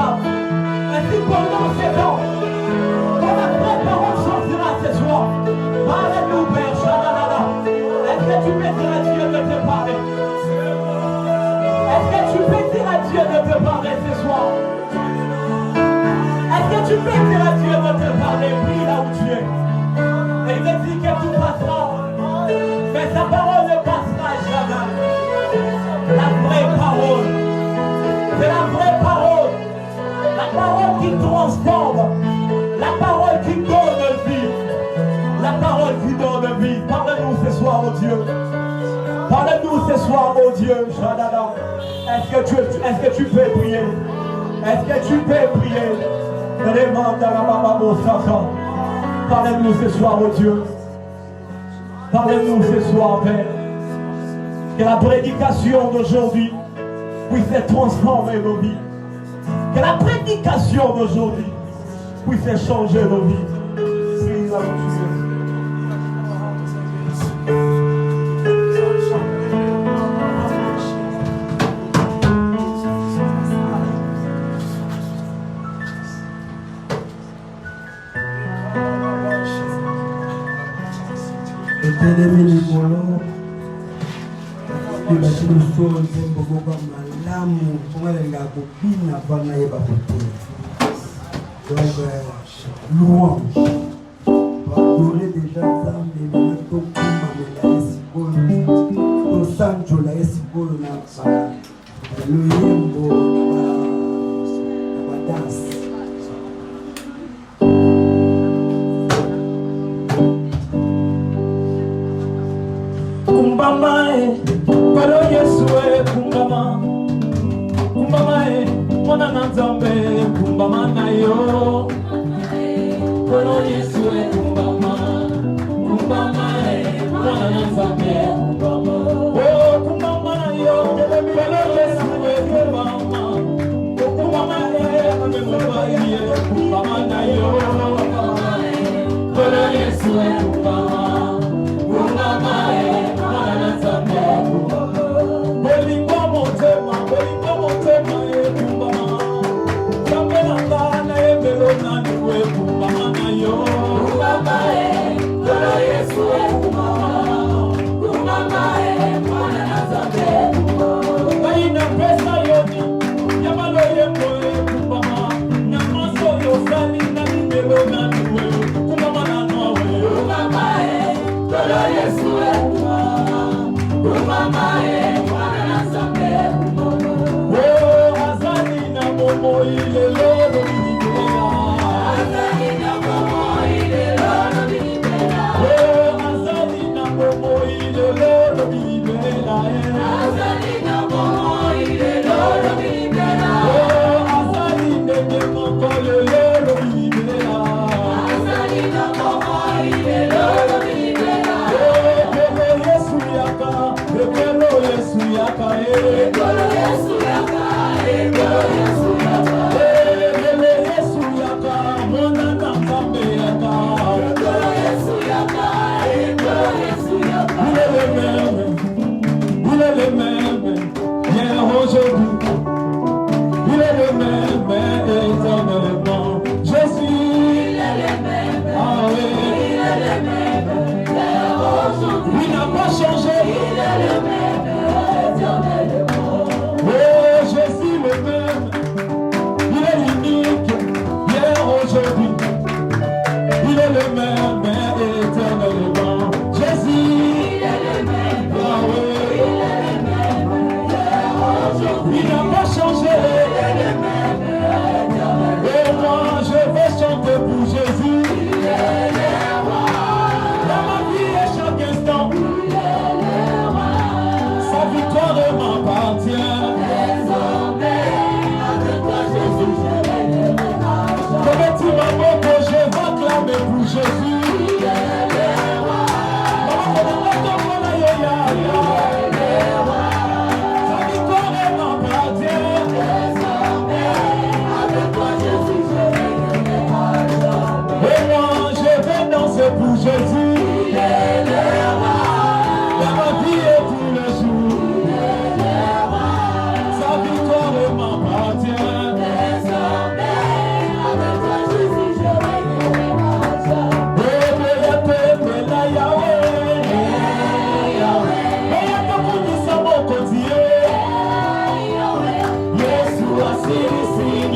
âmes. Ainsi pendant ces temps, quand la vraie parole sortira ce soir, parle-nous, Père, Shadalala. Est-ce que tu peux dire à Dieu de te parler? Est-ce que tu peux dire à Dieu de te parler ce soir? Est-ce que tu peux dire à Dieu de te parler? Prie là où tu es. Et il te dit que tout passera, mais sa parole ne passera jamais. La vraie parole, c'est la vraie parole. La parole qui transforme, la parole qui donne vie, la parole qui donne vie. Parle-nous ce soir, oh Dieu. Parle-nous ce soir, oh Dieu. Est-ce que tu peux prier? Est-ce que tu peux prier? Parle-nous ce soir, oh Dieu. Parle-nous ce soir, Père. Que la prédication d'aujourd'hui puisse transformer nos vies. Que la prédication d'aujourd'hui puisse changer nos vies. Prie là où tu es. Donc, louange. Adorer déjà ça, mais maintenant, comme la escole, au centre, la escole, le yembo, la danse. Kumbama Paro Yesue Kumbama Kumbama Mwana Nzambe Kumbama na yo Paro Yesue Kumbama Kumbama Mwana Nzambe Kumbama Oh Kumbama na yo Paro Yesue Kumbama Kumbama Kumbama na yo Paro Yesue Kumbama Kumbama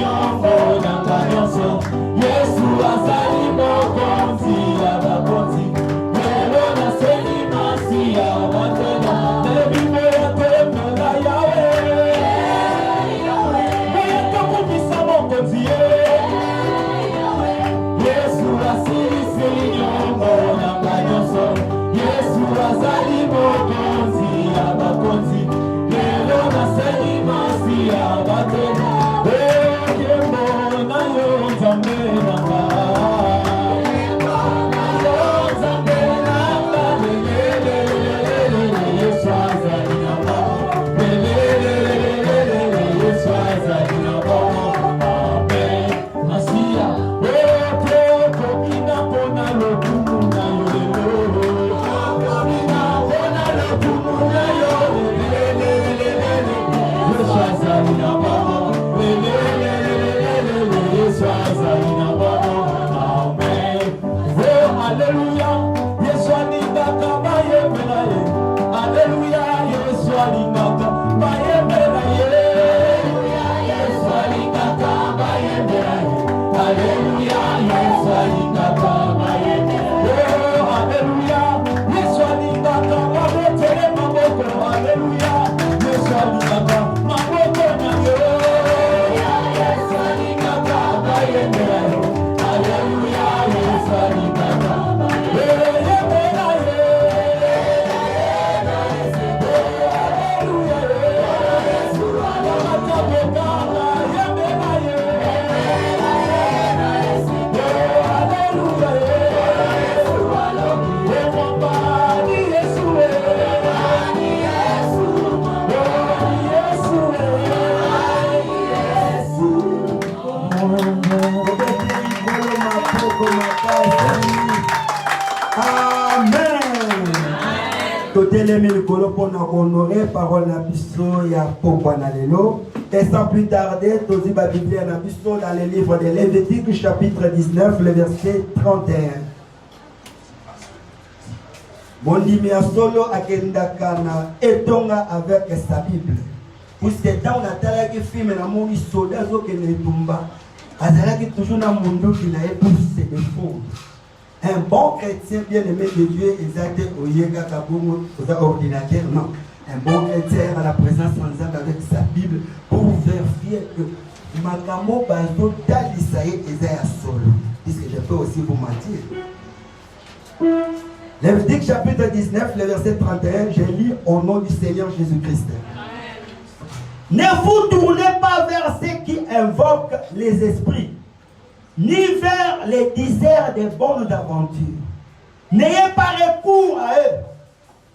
nyongo na nyonso Yesu azali mokonzi ya bakonzi lelo naseli masi ya batela nebime ya temela yawe moyakokumisa mokonzi Yesu asilisi nyongo na nyonso Yesu azali mokonzi ya bakonzi lelo naseli masi ya batela pour nous honorer parole na biso ya pokwa na lelo et sans plus tarder tozi ba Bible na biso dans le livre de Lévitique chapitre 19 le verset 31 Mondimi ya solo akendaka na etonga avec sa Bible pour ce temps on a que film na moni soldat zo ke ne tumba azalaki toujours na mundu qui na épousse ses défauts. Un bon chrétien bien-aimé de Dieu, exact, aux ordinateurs, non. Un bon chrétien à la présence sans avec sa Bible pour vérifier que Makamo Bazo Dalisaïe Esaïa Solo. Puisque je peux aussi vous mentir. Lévitique chapitre 19, le verset 31, je lis au nom du Seigneur Jésus-Christ. Ne vous tournez pas vers ceux qui invoquent les esprits, ni vers les déserts des bonnes aventures. N'ayez pas recours à eux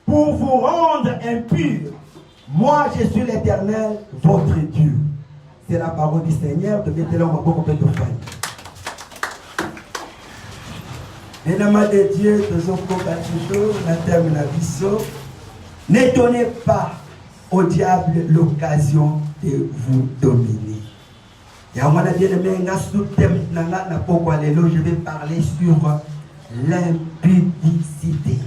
pour vous rendre impurs. Moi, je suis l'Éternel, votre Dieu. C'est la parole du Seigneur. De Bethléem, on va beaucoup de famille. Mesdames de Dieu, toujours la terme la vision. Ne donnez pas au diable l'occasion de vous dominer. Je vais parler sur l'impudicité.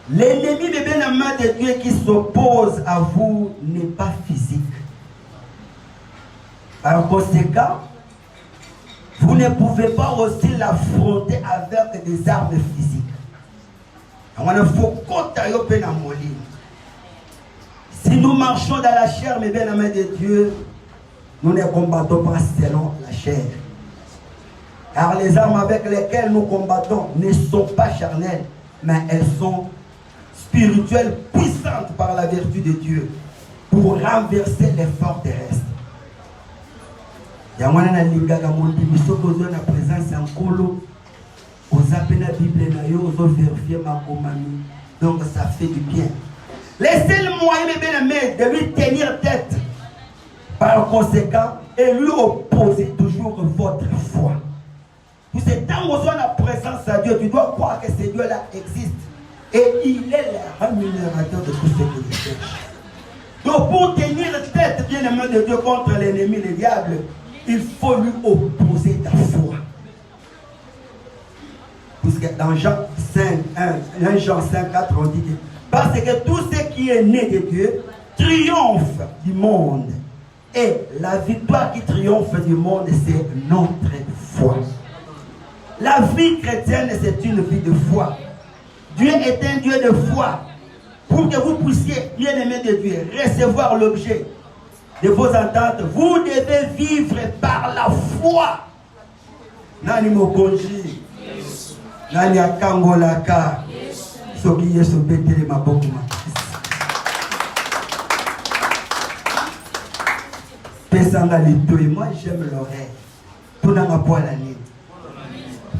L'ennemi de Dieu qui s'oppose à vous n'est pas physique. Par conséquent, vous ne pouvez pas aussi l'affronter avec des armes physiques. Si nous marchons dans la chair, mes bien-aimés de Dieu, nous ne combattons pas selon la chair. Car les armes avec lesquelles nous combattons ne sont pas charnelles, mais elles sont spirituelles, puissantes par la vertu de Dieu, pour renverser les forteresses. Il y a une présence en colo, aux appels la Bible, aux vérifier ma commande. Donc ça fait du bien. Les seuls moyens, mes bien-aimés, de lui tenir tête, par conséquent, et lui opposer toujours votre foi. Pour ce temps où on a la présence à Dieu, tu dois croire que ce Dieu-là existe. Et il est le rémunérateur de tout ce que tu cherches. Donc pour tenir tête, bien-aimé de Dieu, contre l'ennemi, le diable, il faut lui opposer ta foi. Puisque dans Jean 5, 4, on dit que parce que tout ce qui est né de Dieu triomphe du monde. Et la victoire qui triomphe du monde, c'est notre foi. La vie chrétienne, c'est une vie de foi. Dieu est un Dieu de foi. Pour que vous puissiez, bien aimé de Dieu, recevoir l'objet de vos attentes, vous devez vivre par la foi. Nani mokonji, nani akangolaka, soki yeso betele mabokuma. Pesanga litoyi, moi j'aime l'oreille. Tunanga poala nini.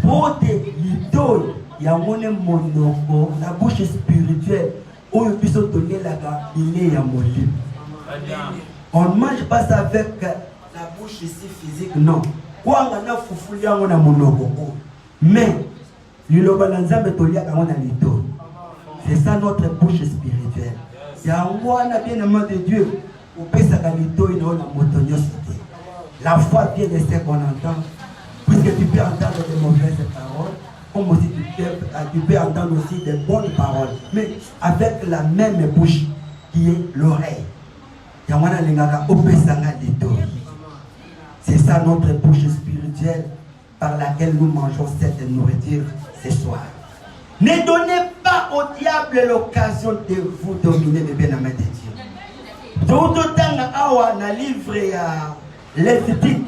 Pote litoyi, yamone monoko, la bouche spirituelle. On ne mange pas ça avec la bouche ici physique, non. Mais, c'est ça notre bouche spirituelle. De Dieu, la foi vient de ce qu'on entend, puisque tu peux entendre de mauvaises paroles. Comme aussi tu peux entendre aussi des bonnes paroles, mais avec la même bouche qui est l'oreille. C'est ça notre bouche spirituelle par laquelle nous mangeons cette nourriture ce soir. Ne donnez pas au diable l'occasion de vous dominer, mes bien-aimés de Dieu. Tout autant awa na livre ya Lévitique,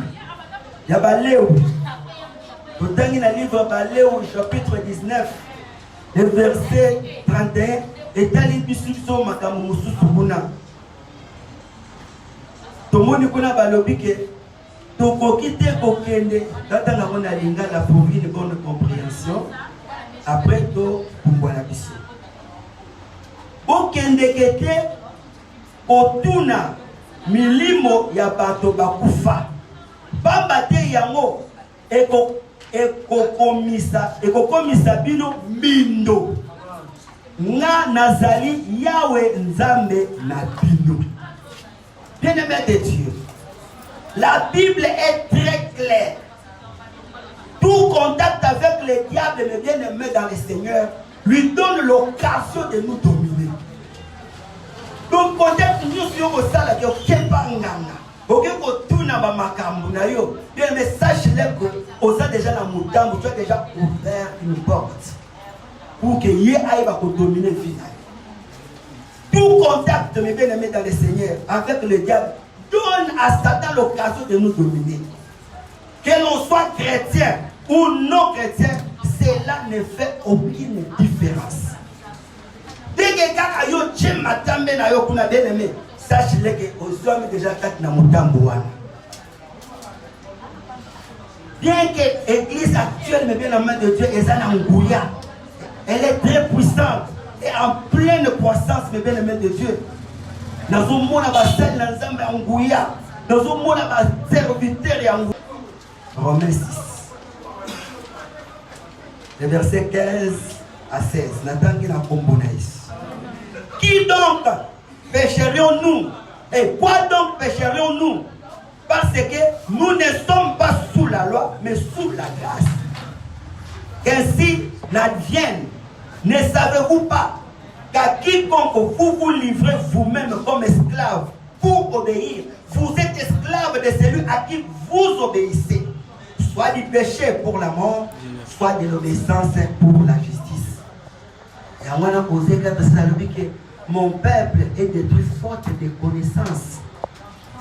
ya Baléo. Tout dans le livre Baléo, chapitre 19, le verset 31, et dans l'instruction Makamusu Subuna. Tout le monde connaît Balobike, tout kokite kokende, dans on a l'ingala pour une bonne compréhension. Après tout, pour la mission. Okende kete, otuna milimo ya bato bakufa. Bambate yango, ekokomisa bino mindo nga nazali yawe nzambe na bino. Bien-aimé de Dieu, la Bible est très claire. Tout contact avec le diable, mes bien-aimés dans le Seigneur, lui donne l'occasion de nous dominer. Donc contact nous sur au sala de kepanganga. Ok, bien, mais sache-le que aux a déjà la moutarde, tu as déjà ouvert une porte pour que Yé aille dominer le final. Tout contact, mes bien-aimés dans le Seigneur, avec le diable, donne à Satan l'occasion de nous dominer. Que l'on soit chrétien ou non chrétien, cela ne fait aucune différence. Dès que quelqu'un a bien-aimé, sache-le que aux hommes déjà quatre na mutambuana. Bien que l'église actuelle, mais bien la main de Dieu, elle est très puissante et en pleine croissance, mais bien la main de Dieu. Dans un monde à Bassel, dans un monde dans un monde à serviteur et en Romains 6. Le verset 15 à 16. Qui donc pécherions-nous? Et quoi donc pécherions-nous? Parce que nous ne sommes pas sous la loi, mais sous la grâce. Qu'ainsi n'advienne, ne savez-vous pas qu'à quiconque vous vous livrez vous-même comme esclave pour obéir, vous êtes esclave de celui à qui vous obéissez, soit du péché pour la mort, soit de l'obéissance pour la justice. Et on a posé que mon peuple est détruit faute de connaissances.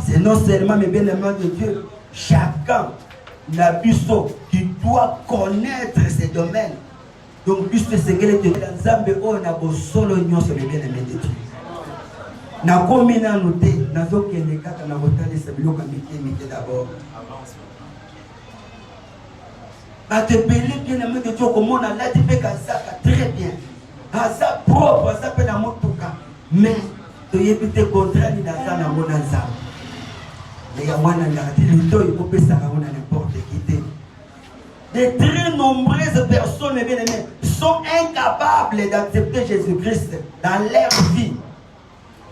C'est non seulement mes bien-aimés de Dieu, chacun n'a pu qui doit connaître ces domaines. Donc, puisque c'est que les Nzambe on a beau solo union sur les bien-aimés de Dieu. Na komina noté, na zo kende kaka na botale sabilo kamike d'abord. Ba te belé bien-aimé de Dieu comme on a là tu fais ça très bien. Ça propre, ça peut dans mon touka. Mais tu y es peut-être contraint dans ça na mon Nzambe. Mais il y a un n'importe qui. De très nombreuses personnes bien-aimées sont incapables d'accepter Jésus-Christ dans leur vie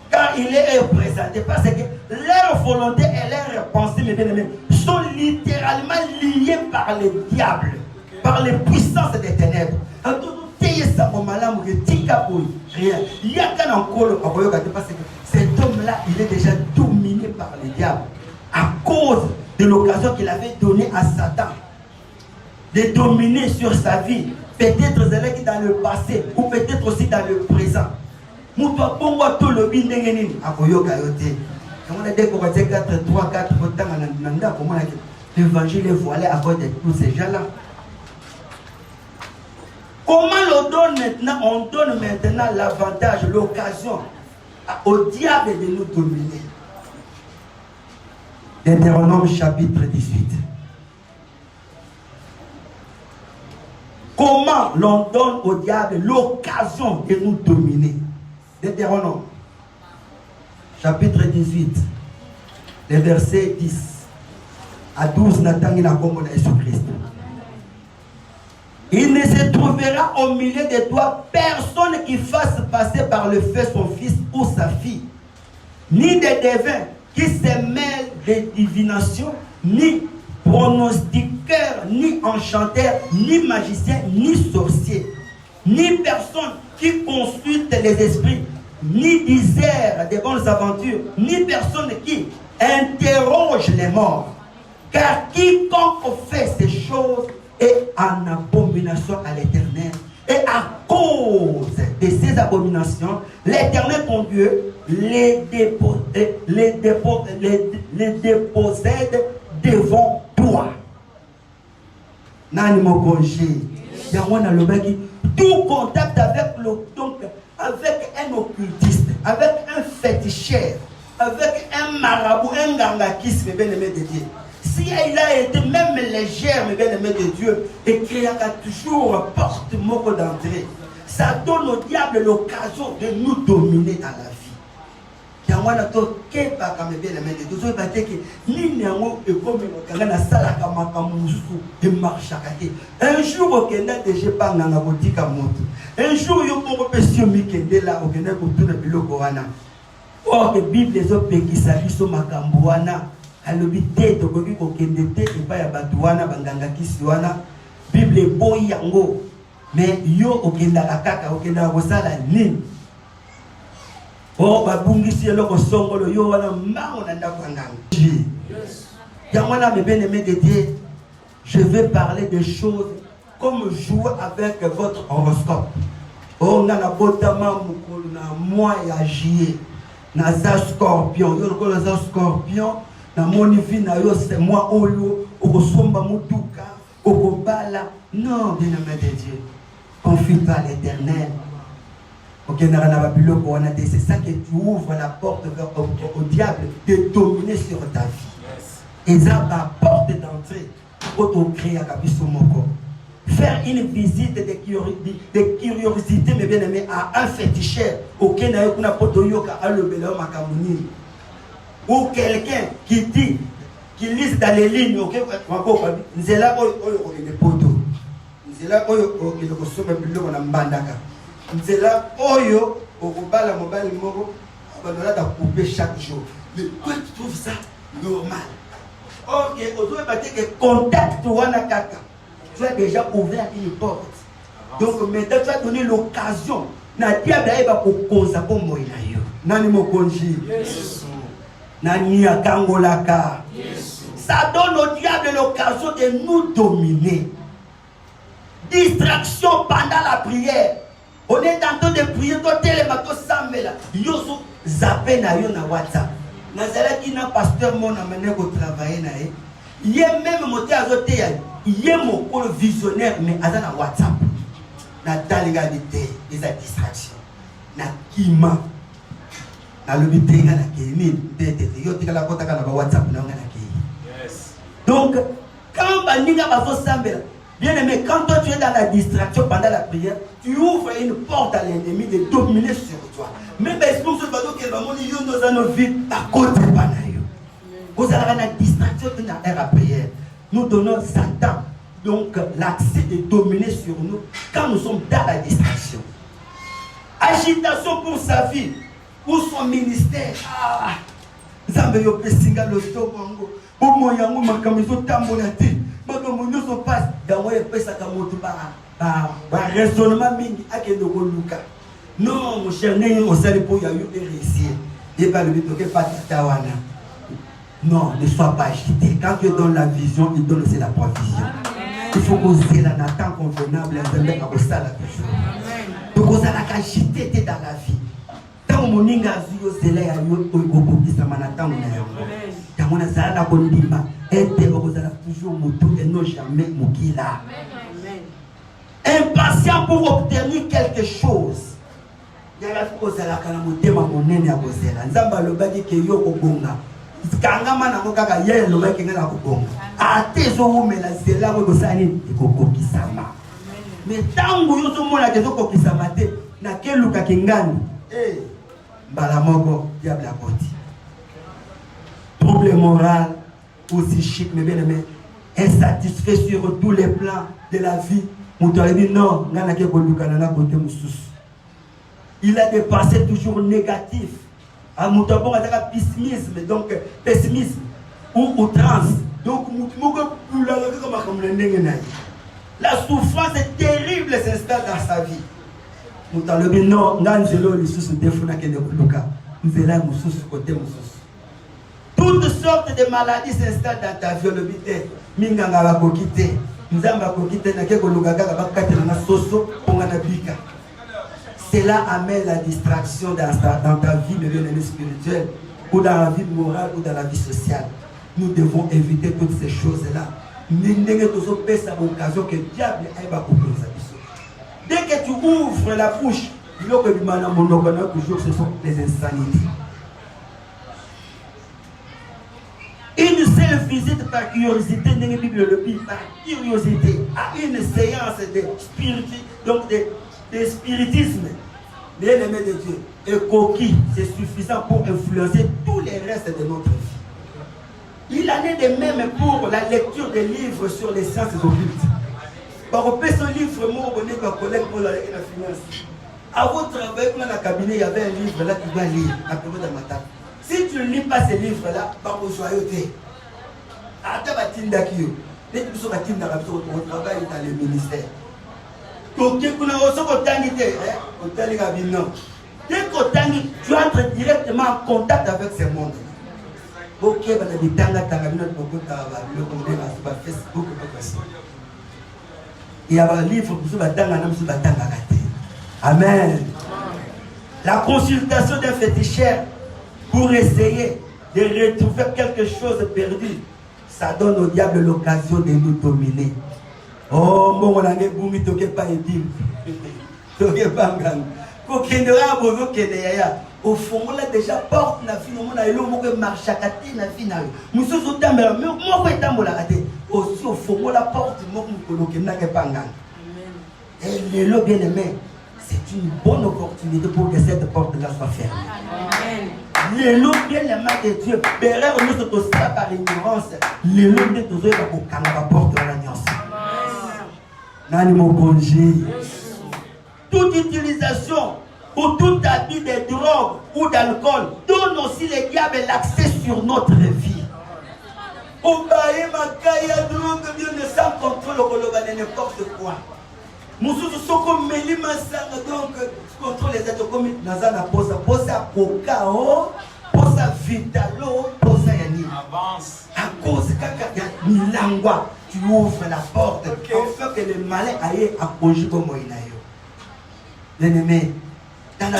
quand il est représenté, parce que leur volonté et leurs pensées bien-aimées sont littéralement liées par le diable, par les puissances des ténèbres. Rien. Il y a qu'un encolo parce que cet homme-là, il est déjà dominé par le diable. cause de l'occasion qu'il avait donnée à Satan de dominer sur sa vie. Peut-être dans le passé ou peut-être aussi dans le présent. L'évangile est voilé à cause de tous ces gens-là. Comment on donne maintenant? On donne maintenant l'avantage, l'occasion au diable de nous dominer. Deutéronome chapitre 18. Comment l'on donne au diable l'occasion de nous dominer? Deutéronome chapitre 18, les versets 10 à 12. Il ne se trouvera au milieu de toi personne qui fasse passer par le feu son fils ou sa fille, ni des devins qui se mêlent de divination, ni pronostiqueur, ni enchanteur, ni magicien, ni sorcier, ni personne qui consulte les esprits, ni disert des bonnes aventures, ni personne qui interroge les morts. Car quiconque fait ces choses est en abomination à l'Éternel. Et à cause de ces abominations, l'Éternel ton Dieu les dépossède devant toi. Nani mokonji. Tout contact avec avec un occultiste, avec un féticheur, avec un marabout, un gangakisme, bien aimé de Dieu. Si il a été même légère, mais bien aimé de Dieu, et qu'il y a toujours porte mot d'entrée, ça donne au diable l'occasion de nous dominer dans la vie. Un jour, au Kenya, déjà pas dans la boutique à moto. Un jour, il y a un peu de Kenya là, au Kenya, pour tout le Bilogoana. Or, la Bible, les autres pays qui s'habillent sur Makambouana, à l'obité, au Kogi, au Kenya, et pas à Batouana, Banganga Kisiwana, Bible est beau yango. Mais yo, au Kenya, la Kaka, au Kenya, au Sala, Nin. Oh, babungisi eloko songolo yo wana mango na ndako nganga. Yamwana me bien-aimé de Dieu, je vais parler de choses comme jouer avec votre horoscope. Oh, na botama mukolo na moi ya juillet. Na za scorpion, yo lokolo za scorpion, na moni vie na yo c'est moi oyo okosomba mutuka, okobala. Non, bien-aimé de Dieu. Confie-toi à l'Éternel. C'est ça que tu ouvres la porte au diable de dominer sur ta vie. Et ça, la porte d'entrée, faire une visite de curiosité, mais bien aimé, à un féticheur, ou quelqu'un qui dit, qui lise dans les lignes, c'est là c'est là oyo okobala mobile moko abandona da couper chaque jour. Mais toi tu trouves ça normal? OK, ozo baté que contact wana kaka. Tu as déjà ouvert une porte. Donc maintenant tu as donné l'occasion na diable aiba ko koza ko moina yo. Nani mokonji? Yes. Nani akangolaka? Yes. Ça donne au diable l'occasion de nous dominer. Distraction pendant la prière. On est en train de prier, toi télémato sambela. Yoso zappé na yo na WhatsApp. Nazala qui na pasteur mon amené ko travailler na e. Yé même moté azoté ya. Yé mon ko visionnaire mais aza na WhatsApp. Na dalégalité des distractions. Na kima. Na lobité na kini tete yo tikala kota kana ba WhatsApp na ngana ki. Yes. Donc quand baninga bazo sambela. Bien aimé, quand toi tu es dans la distraction pendant la prière, tu ouvres une porte à l'ennemi de dominer sur toi. Même si vous avez nos vies à côté de vous avez la distraction dans la prière. Nous donnons Satan donc l'accès de dominer sur nous quand nous sommes dans la distraction. Agitation pour sa vie, pour son ministère. Ah, Zambe yo pesinga lo tobango. Pour moi yango makamizo tambolati. Bado munyo so passe dans ouais pesa kamoto ba raisonnement mingi akendo ko luka. Non mon cher, n'est au sali pour ya yo réussir. Et pas le but que pas tata wana. Non, ne sois pas agité. Quand Dieu donne la vision, il donne aussi la provision. Il faut que la Nathan convenable, à ça la toujours. Donc, vous allez agiter dans la vie. Tant mon inga zuyo zele ya yo ogogo bisa manata mon ayo. Tant mon azala na kondima ete okozala toujours mutu et non jamais mukila. Impatient pour obtenir quelque chose. Yala kozala kana motema monene ya kozela. Nzamba lobaki ke yo kobonga. Kangama na kokaka ye lobaki ngala kobonga. Atezo umela zela ko kosani ekokokisama. Mais tango yo zo mona kezo kokisama te na keluka kingani. Balamoko, diable à côté. Trouble moral, aussi chic, mais bien aimé, insatisfait sur tous les plans de la vie. Non, il a des pensées toujours négatives. Pessimisme, donc pessimisme ou outrance. Donc, la souffrance est terrible, s'installe dans sa vie. Toutes sortes de maladies s'installent dans ta vie. Cela amène la distraction dans ta vie spirituelle, ou dans la vie morale, ou dans la vie sociale. Nous devons éviter toutes ces choses-là. Dès que tu ouvres la bouche, toujours ce sont les insanités. Une seule visite par curiosité, par curiosité, à une séance de spiritisme, bien aimé de Dieu, et coquille, c'est suffisant pour influencer tous les restes de notre vie. Il en est de même pour la lecture des livres sur les sciences occultes. Par ce livre, moi, on est ma collègue pour la finance. À votre travail, dans le cabinet, il y avait un livre là qui doit lire, à propos de ma table. Si tu ne lis pas ce livre-là, pas pour joyauté. À ta batinda qui est, dès que tu travailles dans le ministère. Donc, tu entres directement en contact avec ce monde. Ok, il y a un livre pour Amen. La consultation d'un féticheur pour essayer de retrouver quelque chose de perdu, ça donne au diable l'occasion de nous dominer. Oh, mon ami, vous ne toquez pas et dit. Toquez pas, au fond, on a déjà porte la vie, on a eu le marché à côté de la vie. Nous sommes au temps, mais moi, je suis aussi au fond, la porte, moi, je suis pas. Et le bien aimé, c'est une bonne opportunité pour que cette porte-là soit fermée. Le loup bien aimé de Dieu, berère nous sommes aussi par ignorance. Le loup bien toujours pour quand la porte de l'alliance. Nani mon congé. Toute utilisation ou tout abus de drogue ou d'alcool donne aussi les diables l'accès sur notre vie. Au baïe makaya drogue bien ne sans contrôle au n'importe quoi. Nous sommes mêlés donc contre les êtres comme Nazana posa kokao, posa vitalo, posa yani. Avance. À cause de milangwa, tu ouvres la porte afin que le malin aille à conjuguer comme moïnayo. L'ennemi, dans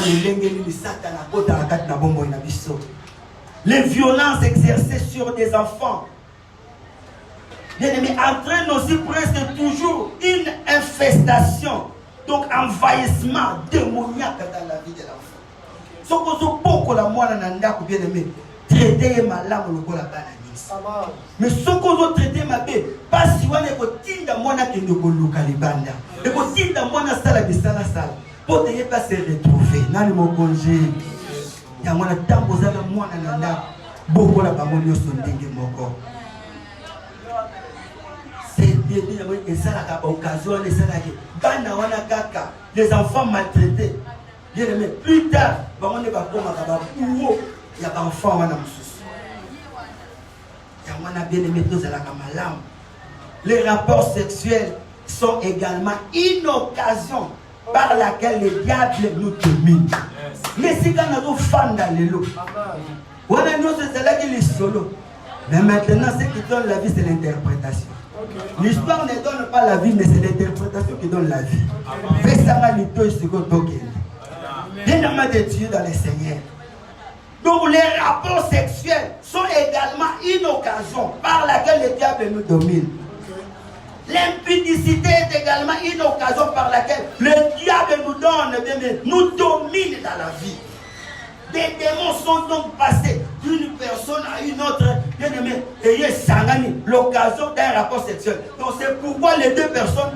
les violences exercées sur des enfants. L'ennemi entraîne aussi presque toujours une infestation, donc envahissement démoniaque dans la vie de l'enfant. Ce que vous beaucoup la moine nanda bien aimé, traiter ma langue le gola bana. Mais ce que vous traiter ma bé, pas si on est au tinda moine qui ne goluka libanda, et au tinda moine sala bisala sala, pour ne pas se retrouver. Nani mon congé, il y a mon tambo zala moine nanda, beaucoup la bamonio son dingue moko. Les enfants maltraités. Plus tard, il y a des enfants. Les rapports sexuels sont également une occasion par laquelle le diable nous domine. Mais si on a des fans dans les lots, on a nous c'est là qui est solo. Mais maintenant, ce qui donne la vie, c'est l'interprétation. L'histoire ne donne pas la vie, mais c'est l'interprétation qui donne la vie. Fais ça, bien de Dieu dans les Seigneurs. Donc les rapports sexuels sont également une occasion par laquelle le diable nous domine. L'impudicité est également une occasion par laquelle le diable nous donne, nous domine dans la vie. Des démons sont donc passés d'une personne à une autre, bien-aimé, et l'occasion d'un rapport sexuel. Donc c'est pourquoi les deux personnes,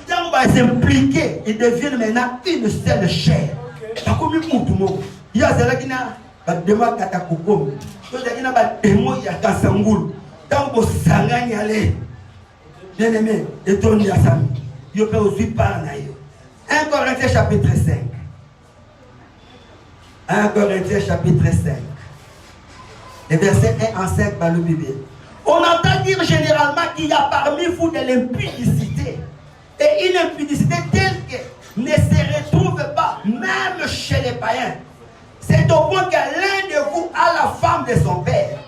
quand on va s'impliquer, ils deviennent maintenant une seule chair. Il y a des gens qui ont katakokom, il y a des démons qui ont kasangoul. Tant que sangani allait, bien-aimé, et ton yasami, il peut aussi parler. 1 Corinthiens chapitre 5. 1 Corinthiens chapitre 5. Les versets 1 en 5 par le Bible. On entend dire généralement qu'il y a parmi vous de l'impudicité. Et une impudicité telle que ne se retrouve pas même chez les païens. C'est au point que l'un de vous a la femme de son père.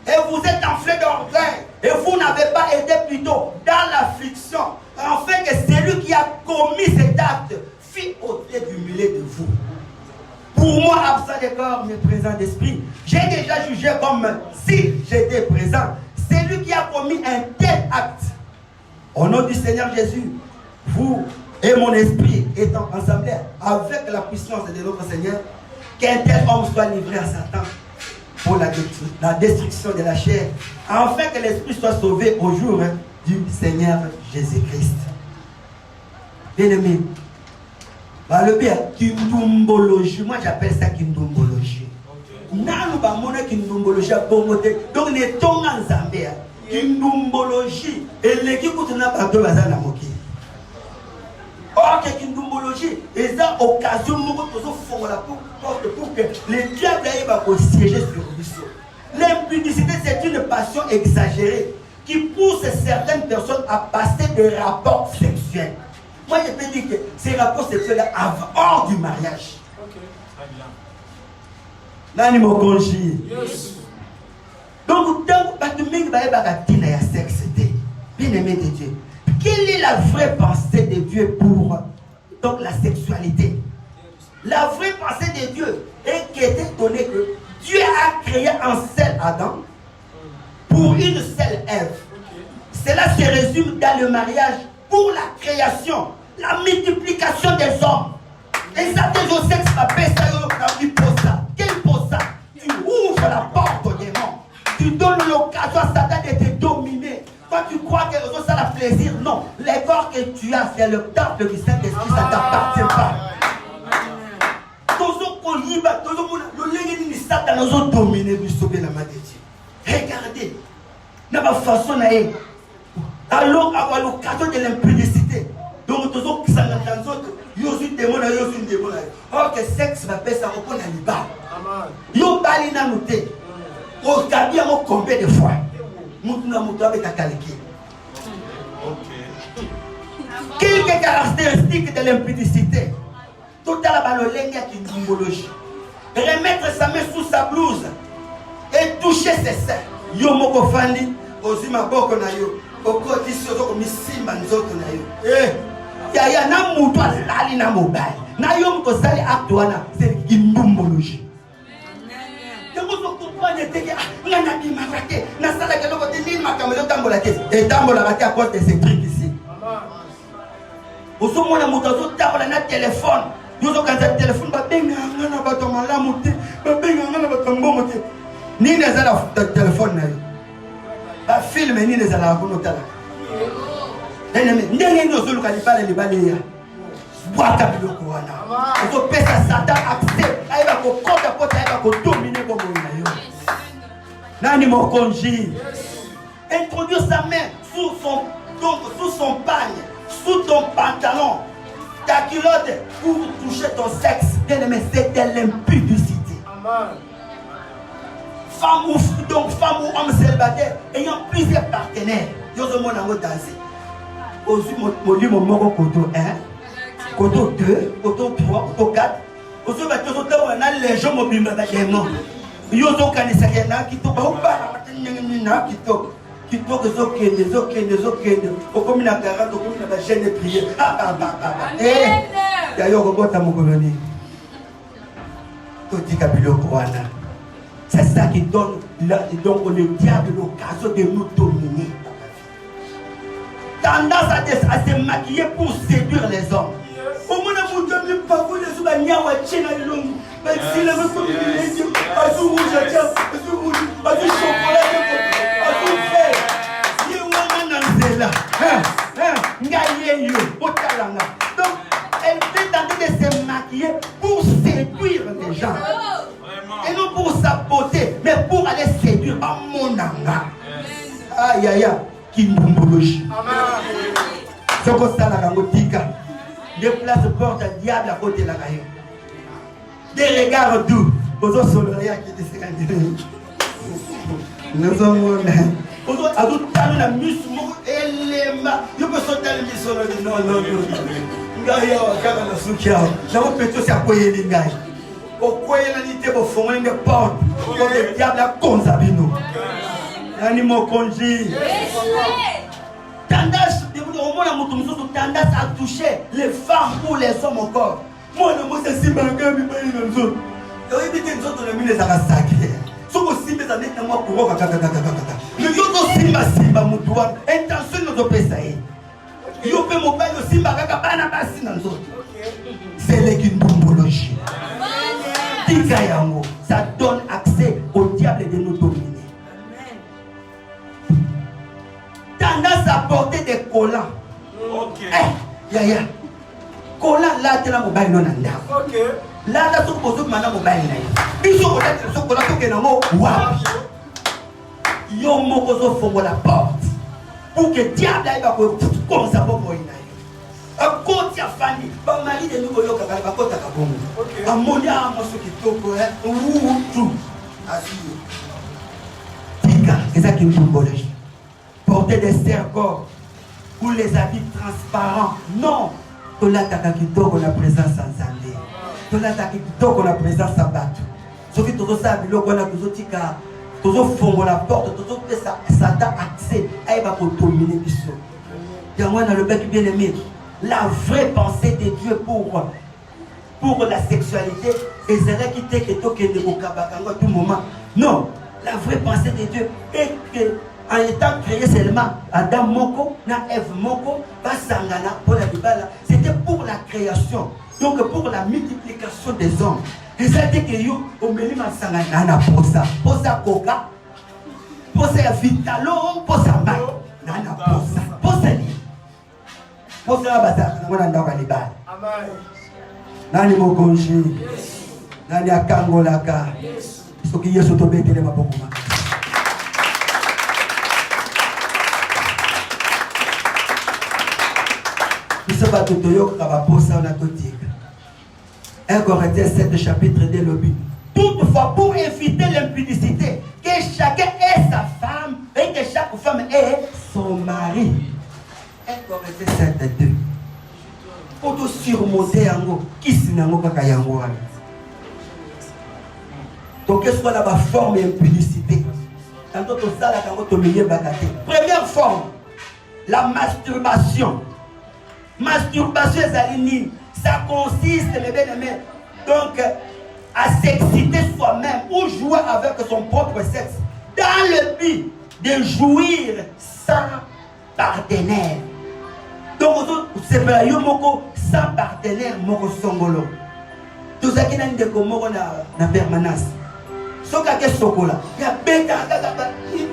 Et vous êtes enflé d'orgueil. Et vous n'avez pas été plutôt dans l'affliction. Afin que celui qui a commis cet acte fût ôté du milieu de vous. Pour moi, absent de corps, mais présent d'esprit, j'ai déjà jugé comme si j'étais présent. Celui qui a commis un tel acte, au nom du Seigneur Jésus, vous et mon esprit étant ensemble avec la puissance de notre Seigneur, qu'un tel homme soit livré à Satan pour la destruction de la chair, afin que l'esprit soit sauvé au jour du Seigneur Jésus-Christ. Bien-aimé, le bien, kindumbologie, moi j'appelle ça kindumbologie. Nous avons kindumbologie à Bomoté, donc les tongs en Zambia, kindumbologie, et l'équipe qui n'a pas de bazar à moquer. Or, que kindumbologie, et ça, occasion, nous avons la porte pour que les diables arrivent à siéger sur nous. L'impudicité, c'est une passion exagérée qui pousse certaines personnes à passer des rapports sexuels. Moi, je peux dire que ces rapports sexuels hors du mariage. Là, il m'a conjugué. Donc, bien aimé de Dieu. Quelle est la vraie pensée de Dieu pour donc, la sexualité? La vraie pensée de Dieu est qu'il était donné que Dieu a créé un seul Adam pour une seule Ève. Cela se résume dans le mariage pour la création, la multiplication des hommes. Et ça, tes sexe appelle ça, quel pose ça? Tu ouvres la porte au démon. Tu donnes l'occasion à Satan de te dominer. Quand tu crois que ça a plaisir, non. Les corps que tu as, c'est le temple du Saint-Esprit, ça ne t'appartient pas. Regardez, dans ma façon, alors à l'occasion de l'impudicité. Donc, tous autres qui sont dans d'autres, ils ont une démon, ils ont une démon. Or que sexe va faire ça, on a les bas. Ils ont bali na noté. Au cabinet, on combien de fois? Moutuna moutou avec ta qualité. Quelques caractéristiques de l'impudicité. Tout à la balolène qui est une symbologie. Remettre sa main sous sa blouse et toucher ses seins. Yo moko fandi, ozima boko na yo. Oko tisi ozoko misimba nzoto na yo. Ya na mutu alali na mobile. Na yo mko sali acte wana, c'est une symbologie. Tango so comprendre te que na na bimarate, na sala ke loko te ni makamelo tambola te. Et tambola ba à cause de ces trucs ici. Oso mona mutu zo tambola na téléphone. Nous avons un téléphone, nous avons un ni les ala téléphone ba film ni les ala ko notala ennemi ndenge no zulu kalibala libale ya bwaka biloko wana ozo pesa Satan accès aiba ko kota kota aiba ko dominer comme na yo nani mo konji introduire sa main sous son pagne, sous ton pantalon, ta culotte pour toucher ton sexe. Bien aimé, c'est de l'impudicité. Femme ou homme célibataire ayant plusieurs partenaires. Yo zo mona ngo danser. Ozu moli mo moko koto 1, koto 2, koto 3, koto 4. Ozu ba tozo tawana les gens mobimba ba démon. Yo zo kanisa kena ki to ba uba kitoko zokende okomi na 40 okomi na chaîne de prière yayo kobota mokoloni totika biloko wana. C'est ça qui donne donc le diable l'occasion de nous dominer. Tendance à se maquiller pour séduire les hommes. Au moins, vous donnez pas vous les hommes à Niawa Tchena Long. Mais si les hommes sont les yeux, à tout rouge, à tout rouge, à tout chocolat, à tout fait. Si vous m'en là, donc, elle fait tenter de se maquiller pour séduire les gens. Et non pour sa beauté, mais pour aller séduire à mon anga. Aïe aïe aïe, qui nous ce qu'on s'en a ramotika. Des places portent un diable à côté de la caillou. Des regards doux. Aux autres soleils qui étaient nous sommes aux autres, à tout temps, la mus, et les mains. Je peux sauter le mus. Non. Gaïa, Kagana Soukia. J'avais peut-être aussi à quoi il y a. Au quoi il y a des fonds de porte. Pour le diable à Konzabino. Animaux congés. Tendance, tendance à toucher les femmes ou les hommes encore. Moi, je me suis dit, je vais les sacrés. Ce que si mes années, moi, pour le yodo simba simba mutuwa, intention de pesa. Yo pe mobile simba kaka bana basi na nzoto. C'est l'équilibrologie. Tika yango, ça donne accès au diable de nous dominer. Tendance à porter des collants. Ok. Ya. Collants là, tu as mobile non anda. Ok. Là, tu as tout posé maintenant mobile là. Biso ko tete so collant to kenamo wa. Yo moko zo fongo la porte. Pour que diable aille comme ça pour moi. A côté à Fanny, ba mari de nous yoka ba kota ka bongo. A monia mo so kitoko ou tout. Assis. Tika, c'est ça qui nous symbolique. Porter des serre-corps ou les habits transparents. Non. Tola takakito la présence sans zandé. Tola takakito la présence sans battu. Ce qui tout ça biloko na tozotika. Tozo fongo la porte, tozo fait ça Satan accès à va dominer biso. Yango na le bec bien aimé. La vraie pensée de Dieu pour la sexualité, et c'est qui te que de Bokabakango à tout moment. Non, la vraie pensée de Dieu est que en étant créé seulement Adam Moko, na Ève Moko, Basangana, pour la Bibala, c'était pour la création, donc pour la multiplication des hommes. Et ça dit que yo, au milieu de Sangana, pour ça Coca, pour ça Vitalo, pour ça Mac, nana pour ça li. Pour ça Bazar, on a dans les balles. Nani Mokonji, Nani Akangolaka, ce qui est sur ton bec de ma beaucoup. Un Corinthiens 7 chapitre 2 le but. Toutefois, pour éviter l'impudicité, que chacun ait sa femme et que chaque femme ait son mari. 1 Corinthiens 7 2. Pour tout surmonter yango, qui s'y nango kaka yango. Donc, qu'est-ce qu'on a ma forme d'impudicité? Tantôt, tout ça, là, quand on première forme, la masturbation. Masturbation, ça consiste, mes bien-aimés, donc à s'exciter soi-même ou jouer avec son propre sexe dans le but de jouir sans partenaire. Donc, c'est pas sans partenaire, moko songolo. Tout ça qui n'a pas de permanence. Ce qui est chocolat, il y a bêta, il y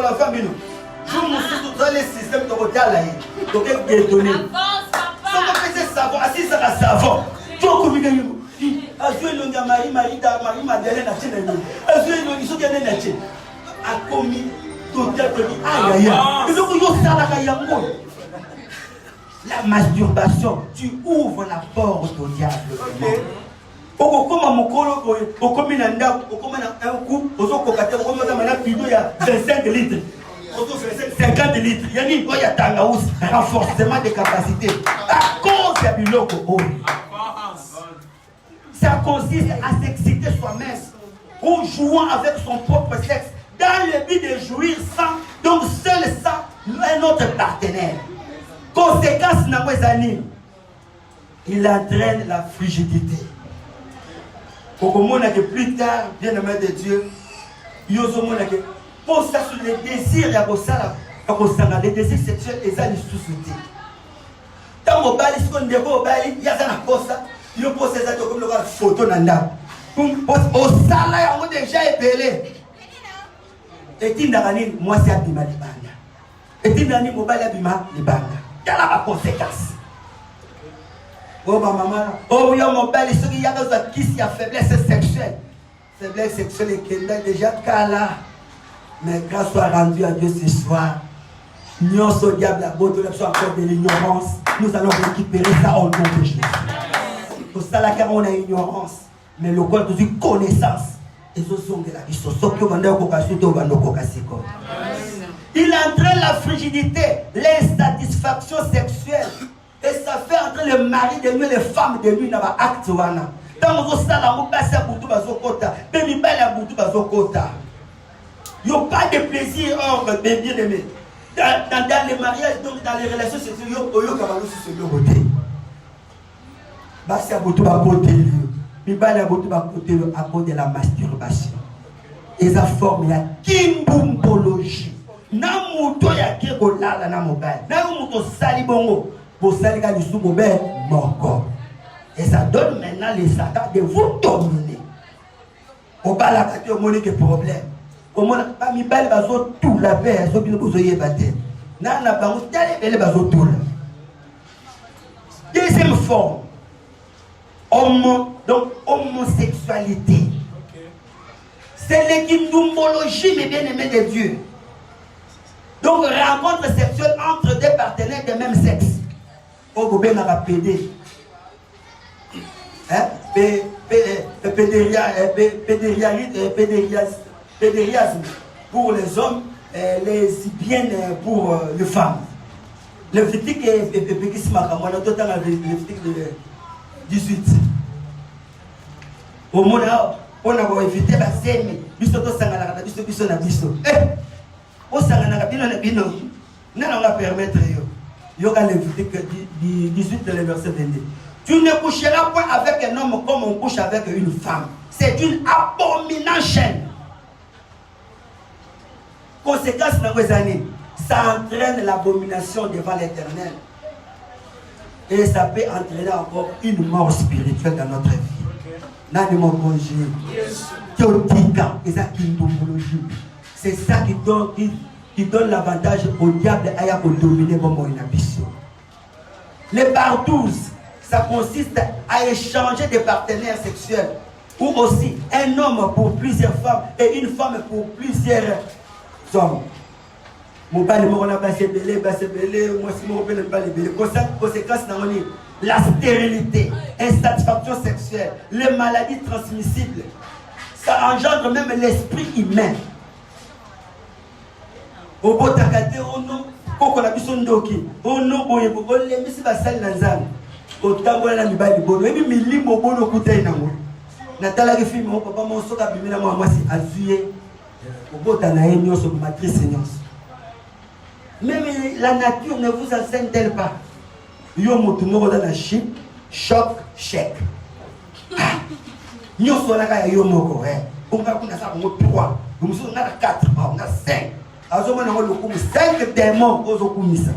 a famille. Je me suis dans les systèmes de l'hôtel. Donc, il est donné. Si on fait savon, assis sur la savon, tu as commis des choses. La masturbation, tu ouvres la porte au diable. Okokoma mokolo okomi na ndako okoma na un coup ozokokata okoma na mana pido ya 25 litres. 50 litres. Il y a un renforcement des capacités. À cause de biloko. Ça consiste à s'exciter soi-même. Ou ou jouant avec son propre sexe dans le but de jouir sans, donc seul sans un autre partenaire. Conséquence, il entraîne la frigidité. Que plus tard, bien aimé de Dieu, pour ça, sur les désirs, les désirs sexuels, ils ont les sous-soutés. Tant que bali, si on dévoile bali, il y a ça na posa, il y a posé ça comme le photo nanda. Au salaire, on déjà épelé. Et tu n'as rien, moi c'est abima libanga. Et tu n'as rien, mobile abima libanga. Quelle est la conséquence? Oh ma maman, oh yo mobile, ce qu'il y a dans sa kiss, il y a faiblesse sexuelle. Faiblesse sexuelle et qu'elle est déjà cala. Mais grâce soit rendu à Dieu ce soir. Nous sommes au diable, la beauté, nous sommes encore de l'ignorance. Nous allons récupérer ça au nom de Jésus. Pour ça, là, car on a ignorance. Mais le corps de connaissance. Et ce sont de la vie. Il entraîne la frigidité, l'insatisfaction sexuelle. Et ça fait entrer le mari de lui et les femmes de lui dans l'acte. Dans le salle, on passe à Boutou Bazokota. Baby Bala Boutou Bazokota. Il n'y a pas de plaisir, bien aimé. Dans les mariages, donc dans les relations sexuelles, il y a à cause de la masturbation. Et ça forme la kimbumbologie. Namuto ya keko lala na mobile. Namuto sali bongo. Pour sali ka lisu mobile moko. Et ça donne maintenant les Satan de vous dominer. Au bas la kati au monique problème. Au moins pas mi bal bazo tout la paix, so bino bozo yebate. Na na bango tale bele bazo tout la. Deuxième forme. Donc homosexualité. C'est l'équimbumbologie, mes bien-aimés de Dieu. Donc rencontre sexuelle entre deux partenaires de même sexe. Au gobe na PD. Hein? Pédériasme pour les hommes, les lesbiennes pour les femmes. Le Lévitique est Lévitique de 18. Au monde, on a évité la scène, biso to sangana na biso biso na biso. O sangana na bino, on va permettre yo. Yo ka Lévitique 18 le verset 22. Tu ne coucheras point avec un homme comme on couche avec une femme. C'est une abominable chaîne. Conséquence dans les années, ça entraîne l'abomination devant l'Éternel. Et ça peut entraîner encore une mort spirituelle dans notre vie. C'est ça qui donne l'avantage au diable à dominer comme une ambition. Les bardouses, ça consiste à échanger des partenaires sexuels. Ou aussi un homme pour plusieurs femmes et une femme pour plusieurs hommes. Mon père m'a passé belé, moi si mon père pas les belé. Conséquence la stérilité, insatisfaction sexuelle, les maladies transmissibles. Ça engendre même l'esprit humain. Au bout de la on a la bison doki, on a les missi basal nanzan. Au tambour la mibali bono, et puis milimo bono kutay nango. Natala ki film mon papa mon soka bimina moi si azuye. Au bout de la haine sur matrice seignance. Même la nature ne vous enseigne-t-elle pas? Yo motumo dans la chip, choc, chèque. Nous sommes là, yo moko, on va qu'on a ça, on a 3, nous sommes là 4, on a 5. Alors, on a 5 démons aux okumisa.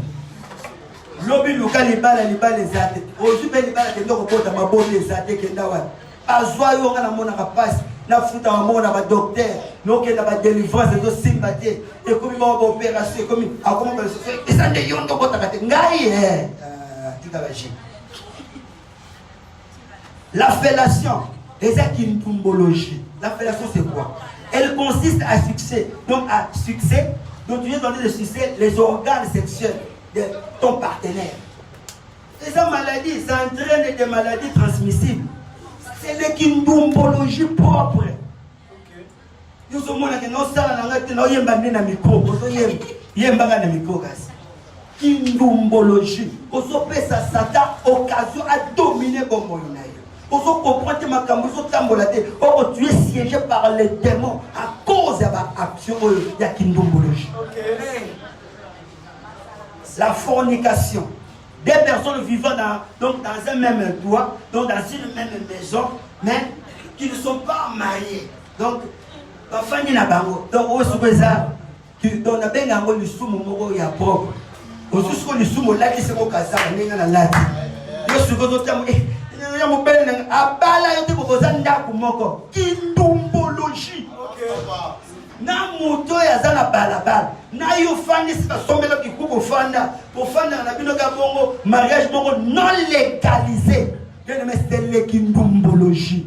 Lobi luka libala les athées. Aujourd'hui, les balles, on a ma bonne les athées qui ndawa. Azwa yo ngana mona passe. Na futa mona ba docteur, no ke na ba délivrance de sympathie et comme ba opération comme a comment ba se fait et ça de yondo bota kate ngai la fellation, les équimbumbologie. La fellation c'est quoi? Elle consiste à succès. Donc tu viens donner le succès les organes sexuels de ton partenaire. Et ça maladie, ça entraîne des maladies transmissibles. C'est l'équimbumbologie propre. Nous sommes là que nous sommes na micro, Kimbumbologie. Satan occasion à dominer comme Ozo comprendre ma cambuzo tambolate. Or tu es siégé par les démons à cause de l'action de la kindombologie. La fornication. Des personnes vivant dans un même toit, donc dans une même maison, mais qui ne sont pas mariés. Donc, la famille n'a pas. Donc, on se ça. Donc, on a bien un le sous mon ya propre. On se soucie le sous mon lac, c'est mon casa, on est dans la latte. Je suis content. Je mon père, à Bala, je te propose un daku moko. Kindombologie. Na moto ya zana balabala na yo fandi sika sombela kikuko fanda pour fanda na bino ka bongo mariage bongo non légalisé bien mais c'est le kindombologie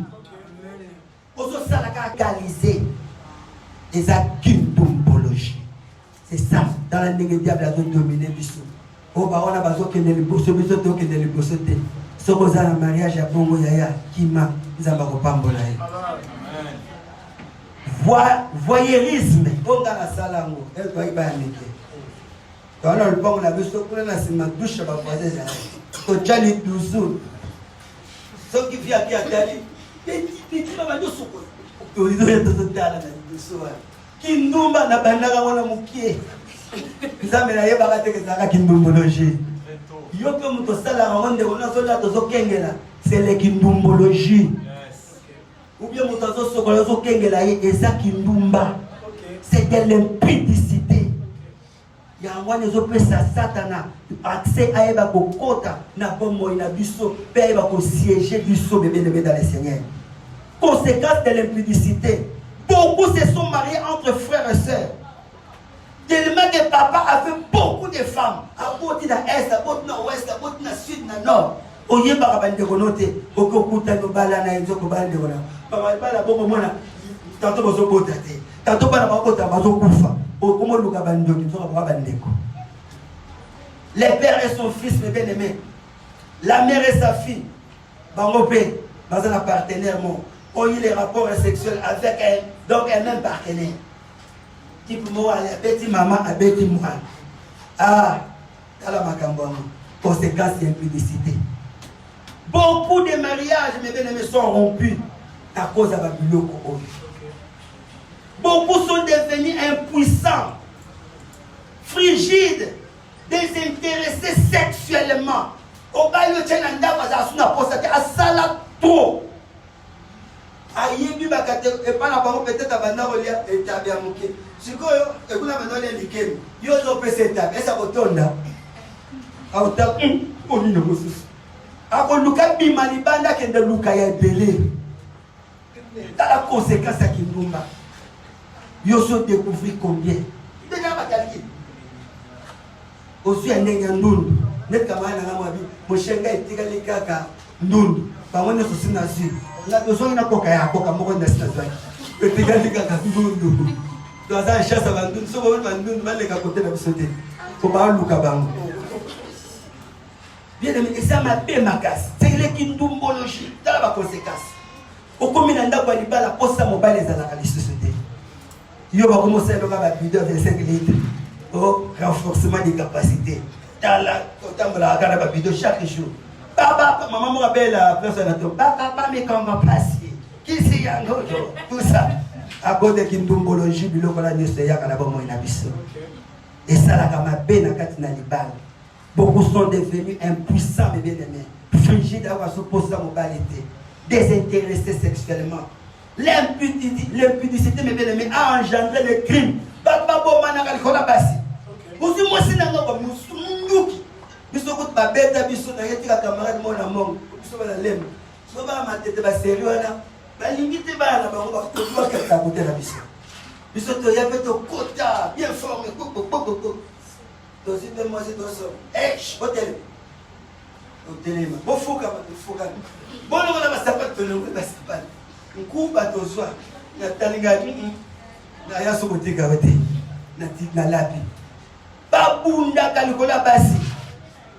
ozo sala ka légalisé les kindombologie c'est ça dans la ndenge diable a dominé biso o ba ona bazo kende le bosso biso to kende le bosso te soko za na mariage ya bongo yaya kima nzamba ko pambola ye voyeurisme onga na salango elle doit y banike quand on le prend la bise pour la sima douche ba voisin ça to chali douzu ce qui vient qui a dali petit ba ndo soko to izo ya to dala na douzu kindumba na bandaka wana mukie nzambe na yeba ka teke zaka kindumbologie yo pe muto sala ngonde ona sola to zokengela c'est le kindumbologie. Ou bien c'est de l'impudicité. Il y a un peu de satana accès à eba kokota na bomo ina biso pe eba ko siéger biso bébé dans le Seigneur. Conséquence de l'impudicité. Beaucoup se sont mariés entre frères et sœurs. Tellement que papa avait beaucoup de femmes. À côté de l'Est, à côté de l'Ouest, à côté de la Sud, de Nord. Oye baka bande konote okokuta no bala na enzo ko bande kona papa bala bongo mona tanto bozo bota te tanto bala bakota bazo kufa okomo luka bande ki zo ba bande ko les pères et son fils mes bien-aimés la mère et sa fille bango pe bazana partenaire mon oye les rapports sexuels avec elle donc un même partenaire type moi la petite maman a petit moi ah kala makambo conséquence d'impudicité. Beaucoup de mariages, mes bien-aimés, sont rompus à cause de la biloko. Beaucoup sont devenus impuissants, frigides, désintéressés sexuellement. Au bail de Tchénanda, à Sala trop. Aïe, et pas la parole peut-être à Banarolia et Tabiamouké. Si vous avez un liquide, vous avez fait ça, et ça vous tourne. On y akoluka bima libanda kende luka ya belé la conséquence à Kindumba yoso découvrir combien déjà ba calcul aussi un ndundu net kama na ngwa bi moshenga itika likaka ndundu ba wona so sina si na dozo na koka ya koka moko na sina zwa itika likaka ndundu to za chassa ba ndundu so ba ndundu ba leka côté na bisote ko ba luka bango. Bien aimé, ça m'a fait ma casse. C'est le kindombologie. Dans la conséquence. Au combien d'années pour la poste à mobile les à la société. Il va commencer à avoir plus de 25 litres. Au renforcement des capacités. Dans la vidéo chaque jour. Papa, maman me rappelle la personne. Papa, mais quand on va passer. Qui c'est Yango? Tout ça. À cause de kindombologie, il y a un et ça, la gama ben à Katina Liban. Beaucoup sont devenus impuissants, mes bien-aimés, frigides d'avoir se poser en moralité, désintéressés sexuellement. L'impudicité, mes bien-aimés, a engendré le crime. Papa, bon, manakal, qu'on a passé. Vous dites, moi, c'est un homme, nous sommes nous sommes pas bêtes, nous sommes des camarades, mon amour, nous sommes la lème. Nous sommes pas ma tête, ma sérieux, la limite, on va toujours qu'elle t'a goûté la mission. Nous sommes il y avait de quota, bien formé, donc, si moi c'est ton son, hôtel. Hôtel, bon, faut quand même. Bon, on va pas savoir que nous ne passons pas. On coupe à ton soir. Il y a Talingani, il y a ce côté gavete, na lapi. Babunda kalikola basi.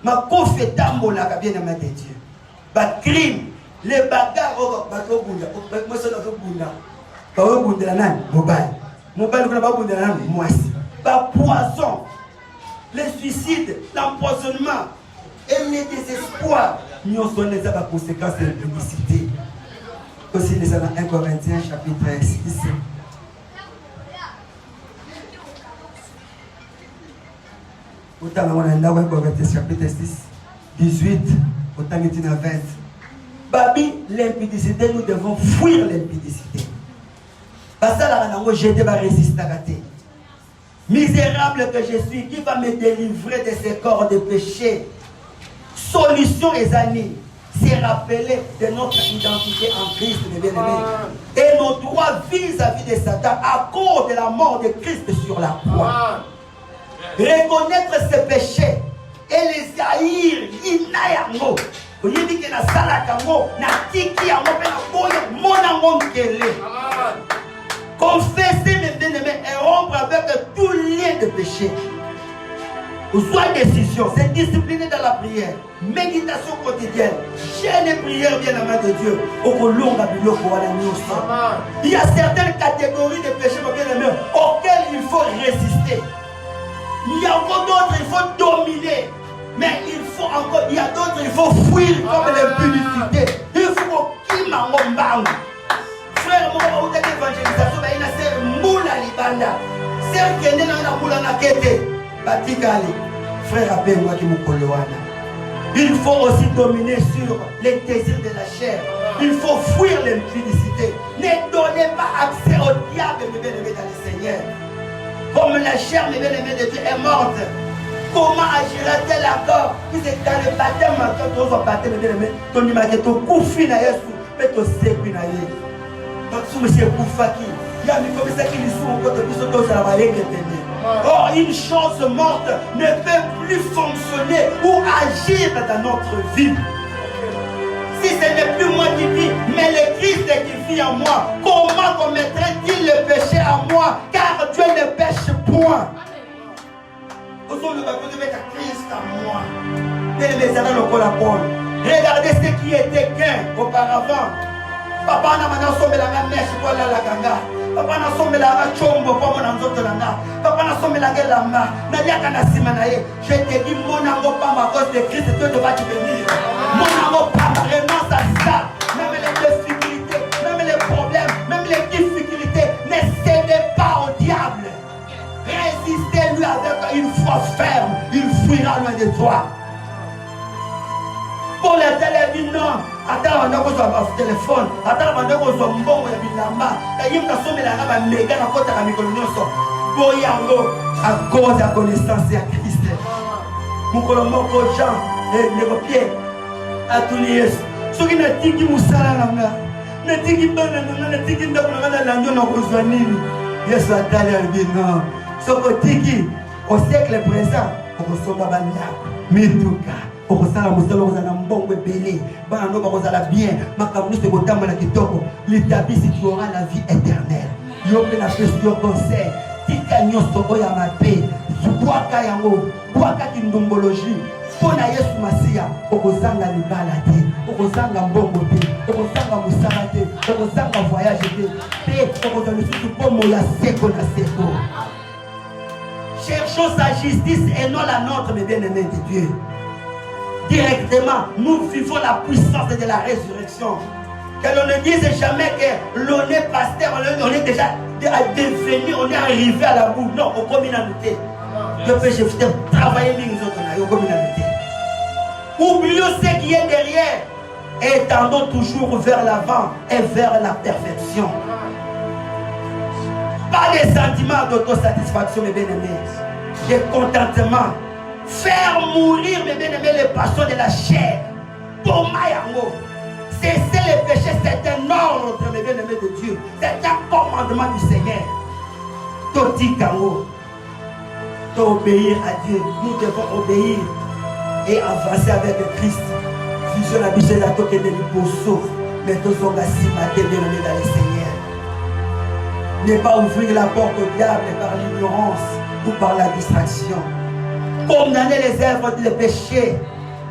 Ma kofé tambola ka bien aimé de Dieu. Ba crime, les bagarres ba to bunda. Moi c'est notre bunda. Ba we bunda la nani? Mobile. Mobile ko ba bunda la nani? Moisi. Ba poison. Les suicides, l'empoisonnement et les désespoirs, nous sommes les conséquences de la publicité. Aussi, les 1 Corinthiens, chapitre 6. Autant on a 1 Corinthiens, chapitre 6, 18, autant il y a 20. Babi, l'impudicité, nous devons fuir l'impudicité. Parce que là, je vais résister à rater. Misérable que je suis, qui va me délivrer de ces corps de péché? Solution, les amis, c'est rappeler de notre identité en Christ, mes bien-aimés. Et nos droits vis-à-vis de Satan à cause de la mort de Christ sur la croix. Reconnaître ses péchés et les haïr, inayango. Vous dites que na salakango, na tiki yango pe na boyo, monango nkele. Confesser, mes bien-aimés, et rompre avec tout lien de péché. Soit décision, c'est discipliné dans la prière, méditation quotidienne, chaîne et prière bien à main de Dieu. Il y a certaines catégories de péchés, mes bien-aimés, auxquelles il faut résister. Il y a encore d'autres, il faut dominer. Mais il y a d'autres, il faut fuir comme l'impudicité. Il faut qu'il m'en frère, moi, on a l'évangélisation, mais il a ces moula libanda. Celle qui est née dans la moula na kete. Batikali. Frère, appelle-moi qui m'ukoloana. Il faut aussi dominer sur les désirs de la chair. Il faut fuir l'impudicité. Ne donnez pas accès au diable, mes bien-aimés, dans le Seigneur. Comme la chair, mes bien-aimés de Dieu, est morte. Comment agira-t-elle encore? Si c'est dans le baptême, quand on va baptême, mes bien-aimés, ton image est au koufi na yesu, mais au sépi na yesu. Donc, si monsieur Koufaki, il y a mis comme ça qui lui sont au côté de tout ça, va les or, une chose morte ne peut plus fonctionner ou agir dans notre vie. Si ce n'est plus moi qui vis, mais le Christ qui vit en moi, comment commettrait-il le péché en moi? Car Dieu ne pêche point. Christ en moi. Regardez ce qui était gain auparavant. Papa n'a pas sommé la mèche pour la ganga. Papa n'a sommé la chombo pour mon anzoto langa. Papa n'a sommé la lama. Nadia kana simanaye. Je te dis mon ango pas ma cause de Christ, Dieu te va te bénir. Mon ango pas ma renonce à ça. Même les difficultés, même les problèmes, même les difficultés, ne cédez pas au diable. Résistez-lui avec une foi ferme. Il fuira loin de toi. Pour les télévisions, non. Attends, on a besoin de téléphone. Attends, on a besoin de bon et bilamba. Et il me semble que la méga na kota la mikolonyoso. Boyango à cause de la connaissance de Christ. Mukolomoko Jean et Négopier à tous les ceux qui n'ont tiki musala nanga, ne tiki bana nanga, ne tiki ndako nanga na nyo na kozwanini. Yesu atali albino. Soko tiki au siècle présent, on ressemble à Mituka. Pour que ça, la moussole, on a un bon bébé. Bana no ba la bien. Makamus de Gotama la kitoko. L'établi si tu auras la vie éternelle. Yope na question conseil. Tika nyoso oya mape. Subwaka yango. Bwaka kindombologie. Pona Yesu Masia. Okozanga libala te. Okozanga mbongo te. Okozanga musala te. Okozanga voyage te. Pe okozanga susu pomo ya seko na seko. Cherchons sa justice et non la nôtre, mes bien-aimés de Dieu. Directement, nous vivons la puissance de la résurrection. Que l'on ne dise jamais que l'on est pasteur, on est déjà devenu, on est arrivé à la boue. Non, au communauté. Je peux travailler avec nous autres, au communauté. Oublions ce qui est derrière et tendons toujours vers l'avant et vers la perfection. Pas des sentiments d'autosatisfaction, mes bien-aimés, de contentement. Faire mourir, mes bien-aimés, les passions de la chair. Pour Mayango. Cesser les péchés, c'est un ordre, mes bien-aimés de Dieu. C'est un commandement du Seigneur. Toti Kango. D'obéir à Dieu. Nous devons obéir et avancer avec le Christ. Fusion la biche la toque de l'hyposo. Mais tous sont assis, bien-aimés dans le Seigneur. Ne pas ouvrir la porte au diable par l'ignorance ou par la distraction. Condamner les œuvres de péché,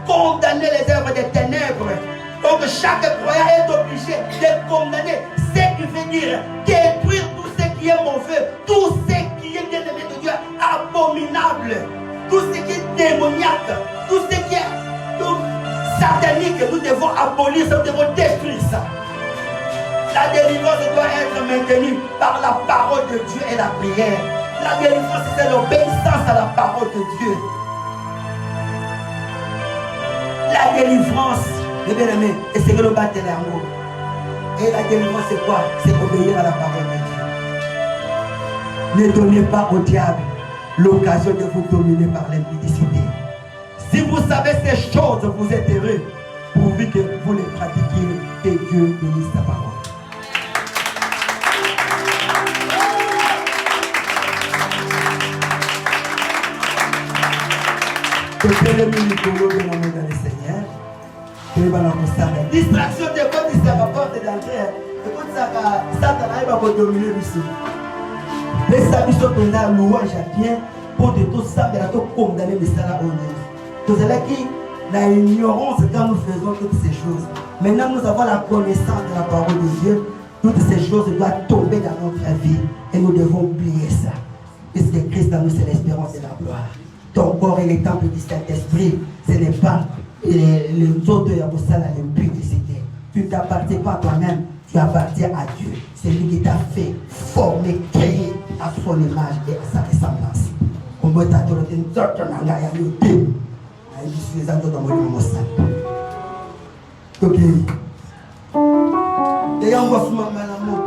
condamner les œuvres des ténèbres. Donc chaque croyant est obligé de condamner ce qui veut dire détruire tout ce qui est mauvais, tout ce qui est bien-aimé de Dieu, abominable, tout ce qui est démoniaque, tout ce qui est satanique. Nous devons abolir ça, nous devons détruire ça. La délivrance doit être maintenue par la parole de Dieu et la prière. La délivrance, c'est l'obéissance à la parole de Dieu. La délivrance, mes bien-aimés, et c'est que le battre l'amour. Et la délivrance, c'est quoi? C'est obéir à la parole de Dieu. Ne donnez pas au diable l'occasion de vous dominer par l'impudicité. Si vous savez ces choses, vous êtes heureux, pourvu que vous les pratiquiez et Dieu bénisse sa parole. Distraction de quoi tu seras porte d'entrée. Écoute ça, Satan va dominer ici. Les sabiens sont dans la louange à bien pour de tout ça, mais à tout condamner les salariés honnêtes. Tout cela qui, la ignorance quand nous faisons toutes ces choses. Maintenant, nous avons la connaissance de la parole de Dieu. Toutes ces choses doivent tomber dans notre vie et nous devons oublier ça. Puisque Christ dans nous, c'est l'espérance et la gloire. Ton corps est le temple du Saint-Esprit. Ce n'est pas les autres à l'impudicité. Tu ne t'appartiens pas à toi-même, tu appartiens à Dieu. C'est lui qui t'a fait, formé, créé à son image et à sa ressemblance. Comment tu as dit une sorte de langage à l'autre? Je suis en train de me dire ok. Et on va se mettre à l'amour.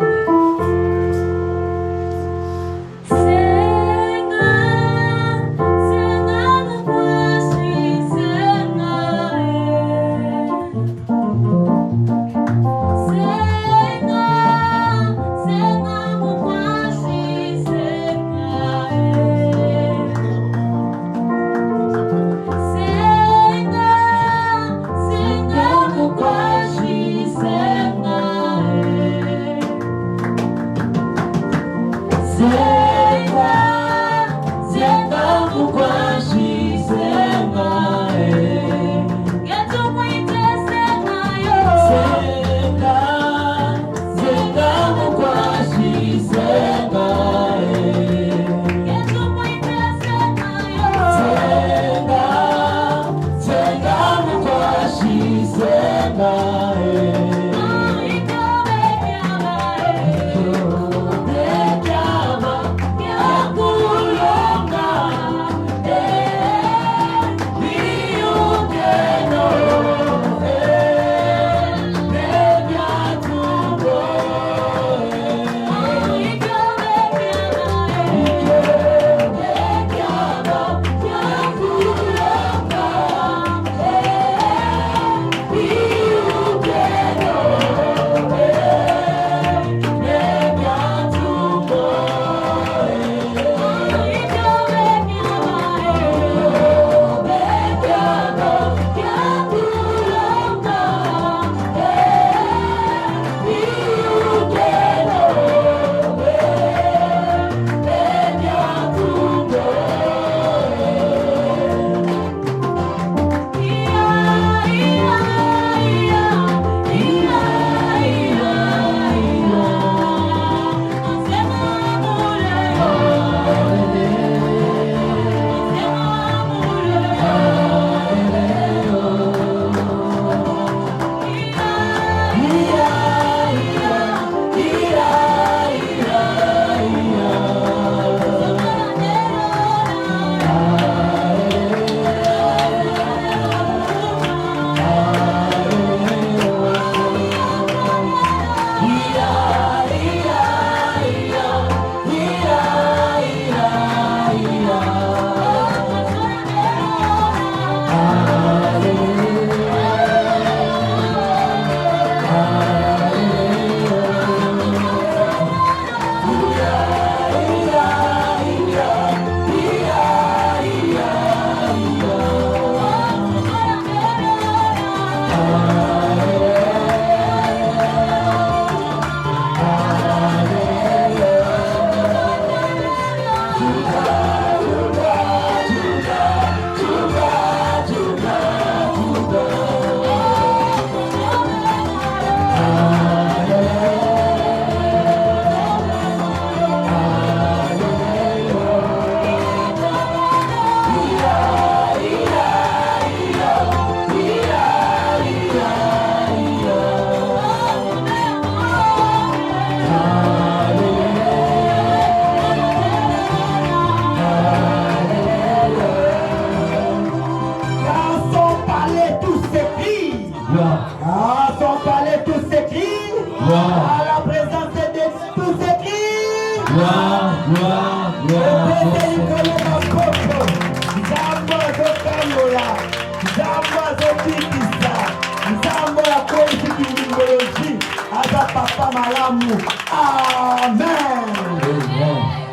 malamu. Amen.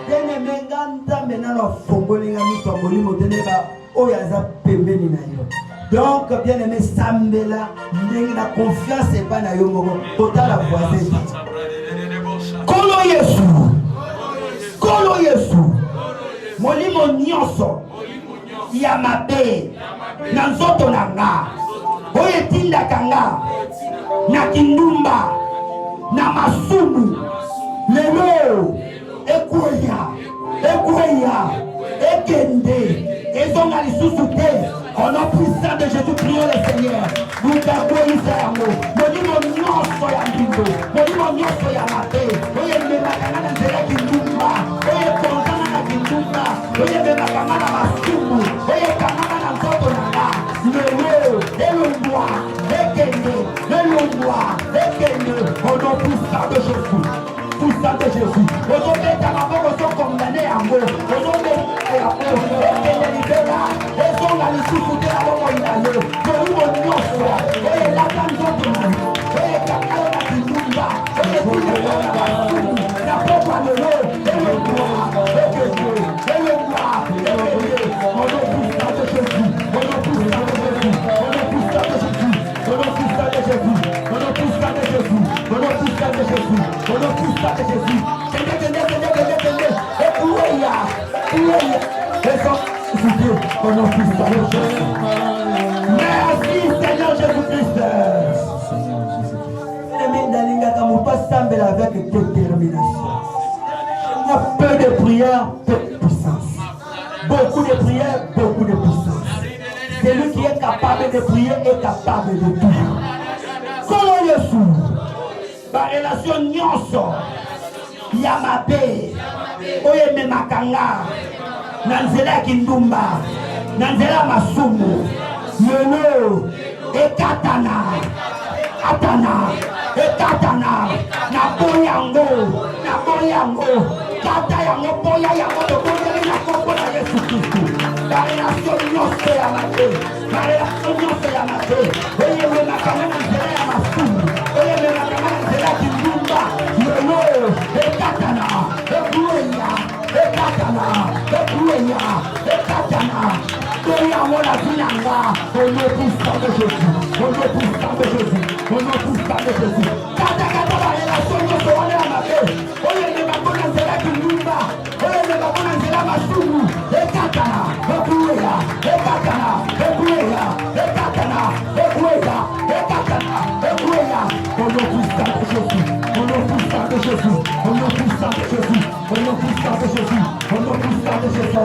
Bien-aimé, Nzambe na fongoli nga miso molimo teneba oyo aza pembeni na yo. Donc bien-aimé sambela ndenge na confiance epa na yo moko kotala voisin. Kolo Yesu molimo nyonso ya mabe na nzoto na nga oyo etindaka nga na kindumba na masumu lelo ekweya ekende ezonga lisusu te. Au nom puissant de Jésus, prions le Seigneur. Nous t'akweyisa yango molimo nyonso ya mbindo molimo nyonso ya mabe oyo ememaka nga na nzela ya kindumba oyo ekonzanga na kindumba oyo ememaka nga na masumu oyo ekanganga na nzoto na nga lelo elongwa ekende au nom puissant de Jésus. Puissant de Jésus. Ozobeta maboko so condamné yango. Ozobeta yango. Ekende libela. Ezonga lisusu te na bongo na yo. Molimo nyonso. Oyo elaka nzoto na yo. Oyo ekanga yo na kindumba. Oyo etinda yo na masumu. Na pokwa lelo. Elongwa. Au nom puissant de Jésus. Au nom puissant de Jésus. Au nom puissant de Jésus. Au nom puissant de Jésus. Au nom puissant de Jésus. Au nom puissant de Jésus. Au nom puissant de Jésus. Au nom puissant de Jésus. Merci Seigneur Jésus-Christ. Avec détermination. Peu de prières, peu de puissance. Beaucoup de prières, beaucoup de puissance. Celui qui est capable de prier est capable de tout. Comment Yesu? Par relation nyonso ya mabe oyo ememaka nga na nzela ya kindumba na nzela ya masumu lelo ekatana na boyango kata yango boya yango tobondeli na kombo na Yesu Kristu. Barelation nyonso ya mabe oyo ememaka nga na nzela ya masumu oyo ememaka nga na nzela ya kindumba lelo ekatana boyango na vinanga au nom puissant de Jésus. Kata barelation nyonso wana ya mabe oyo ememaka na nzela ya kindumba oyo ememaka na nzela ya masumu ekatana au nom puissant de Jésus. Au nom puissant de Jésus. Au nom puissant de Jésus. Au nom puissant de Jésus. Au nom puissant de Jésus.